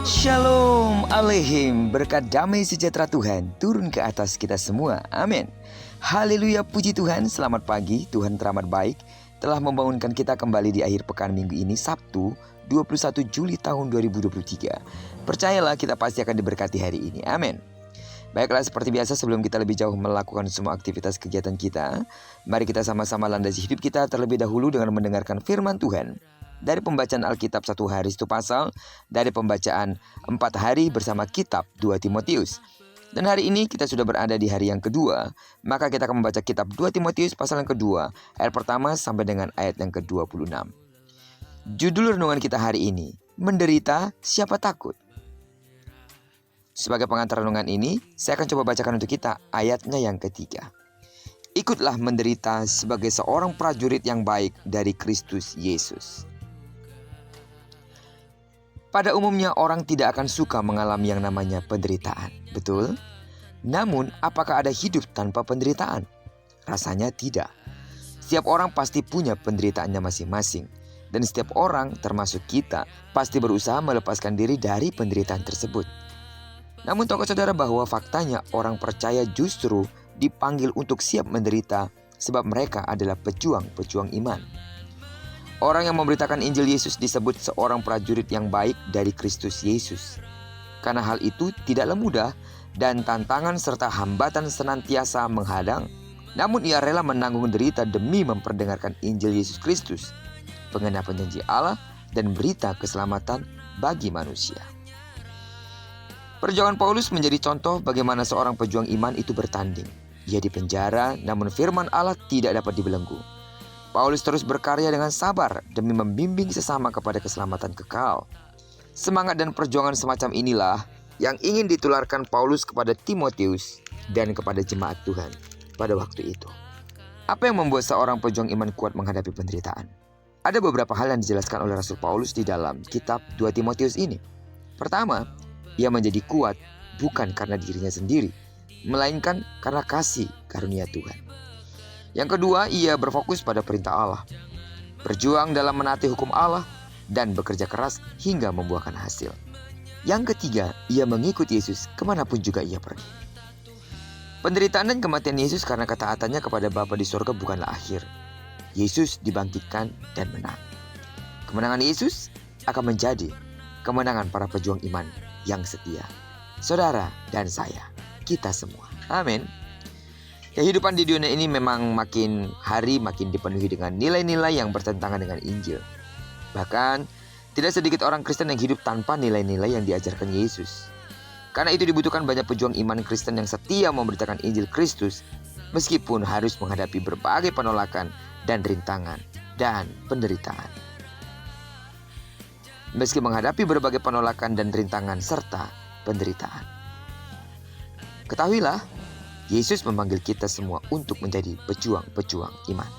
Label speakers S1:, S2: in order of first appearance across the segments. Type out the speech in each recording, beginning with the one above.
S1: Shalom Aleihim, berkat damai sejahtera Tuhan turun ke atas kita semua, amin. Haleluya, puji Tuhan, selamat pagi. Tuhan teramat baik telah membangunkan kita kembali di akhir pekan minggu ini, Sabtu 21 Juli tahun 2023. Percayalah, kita pasti akan diberkati hari ini, amin. Baiklah, seperti biasa sebelum kita lebih jauh melakukan semua aktivitas kegiatan kita, mari kita sama-sama landasi hidup kita terlebih dahulu dengan mendengarkan firman Tuhan dari pembacaan Alkitab 1 hari 1 pasal, dari pembacaan 4 hari bersama kitab 2 Timotius. Dan hari ini kita sudah berada di hari yang kedua, maka kita akan membaca kitab 2 Timotius pasal yang kedua, ayat pertama sampai dengan ayat yang ke-26. Judul renungan kita hari ini, menderita siapa takut? Sebagai pengantar renungan ini, saya akan coba bacakan untuk kita ayatnya yang ketiga. Ikutlah menderita sebagai seorang prajurit yang baik dari Kristus Yesus. Pada umumnya orang tidak akan suka mengalami yang namanya penderitaan, betul? Namun, apakah ada hidup tanpa penderitaan? Rasanya tidak. Setiap orang pasti punya penderitaannya masing-masing. Dan setiap orang, termasuk kita, pasti berusaha melepaskan diri dari penderitaan tersebut. Namun tahukah saudara bahwa faktanya orang percaya justru dipanggil untuk siap menderita sebab mereka adalah pejuang-pejuang iman. Orang yang memberitakan Injil Yesus disebut seorang prajurit yang baik dari Kristus Yesus. Karena hal itu tidaklah mudah dan tantangan serta hambatan senantiasa menghadang. Namun ia rela menanggung derita demi memperdengarkan Injil Yesus Kristus, pengenapan janji Allah dan berita keselamatan bagi manusia. Perjuangan Paulus menjadi contoh bagaimana seorang pejuang iman itu bertanding. Ia dipenjara, namun firman Allah tidak dapat dibelenggu. Paulus terus berkarya dengan sabar demi membimbing sesama kepada keselamatan kekal. Semangat dan perjuangan semacam inilah yang ingin ditularkan Paulus kepada Timotius dan kepada jemaat Tuhan pada waktu itu. Apa yang membuat seorang pejuang iman kuat menghadapi penderitaan? Ada beberapa hal yang dijelaskan oleh Rasul Paulus di dalam kitab 2 Timotius ini. Pertama, ia menjadi kuat bukan karena dirinya sendiri, melainkan karena kasih karunia Tuhan. Yang kedua, ia berfokus pada perintah Allah, berjuang dalam menaati hukum Allah, dan bekerja keras hingga membuahkan hasil. Yang ketiga, ia mengikuti Yesus kemanapun juga ia pergi. Penderitaan dan kematian Yesus karena ketaatannya kepada Bapa di surga bukanlah akhir. Yesus dibangkitkan dan menang. Kemenangan Yesus akan menjadi kemenangan para pejuang iman yang setia. Saudara dan saya, kita semua. Amin. Kehidupan di dunia ini memang makin hari makin dipenuhi dengan nilai-nilai yang bertentangan dengan Injil. Bahkan, tidak sedikit orang Kristen yang hidup tanpa nilai-nilai yang diajarkan Yesus. Karena itu dibutuhkan banyak pejuang iman Kristen yang setia memberitakan Injil Kristus, meskipun harus menghadapi berbagai penolakan dan rintangan dan penderitaan. Meski menghadapi berbagai penolakan dan rintangan serta penderitaan. Ketahuilah, Yesus memanggil kita semua untuk menjadi pejuang-pejuang iman.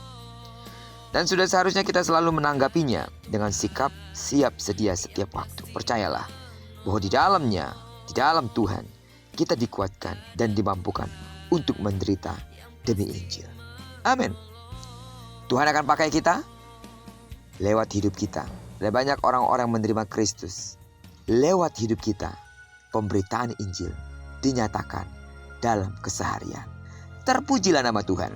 S1: Dan sudah seharusnya kita selalu menanggapinya dengan sikap siap sedia setiap waktu. Percayalah bahwa di dalamnya, di dalam Tuhan, kita dikuatkan dan dimampukan untuk menderita demi Injil. Amin. Tuhan akan pakai kita lewat hidup kita. Ada banyak orang-orang menerima Kristus. Lewat hidup kita, pemberitaan Injil dinyatakan dalam keseharian. Terpujilah nama Tuhan.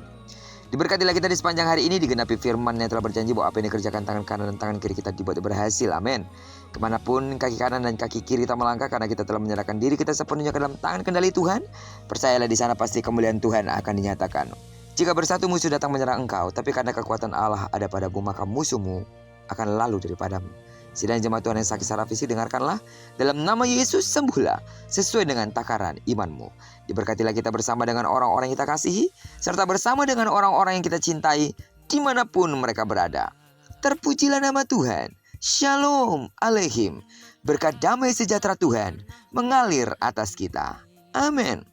S1: Diberkatilah kita di sepanjang hari ini, digenapi firman yang telah berjanji bahwa apa yang dikerjakan tangan kanan dan tangan kiri kita dibuat berhasil. Amin. Kemanapun kaki kanan dan kaki kiri kita melangkah, karena kita telah menyerahkan diri kita sepenuhnya ke dalam tangan kendali Tuhan, percayalah di sana pasti kemuliaan Tuhan akan dinyatakan. Jika bersatu musuh datang menyerang engkau, tapi karena kekuatan Allah ada padamu, maka musuhmu akan lalu daripadamu. Sidang jemaat Tuhan yang sakit secara fisik, dengarkanlah. Dalam nama Yesus sembuhlah sesuai dengan takaran imanmu. Diberkatilah kita bersama dengan orang-orang yang kita kasihi, serta bersama dengan orang-orang yang kita cintai dimanapun mereka berada. Terpujilah nama Tuhan. Shalom Aleihim. Berkat damai sejahtera Tuhan mengalir atas kita. Amin.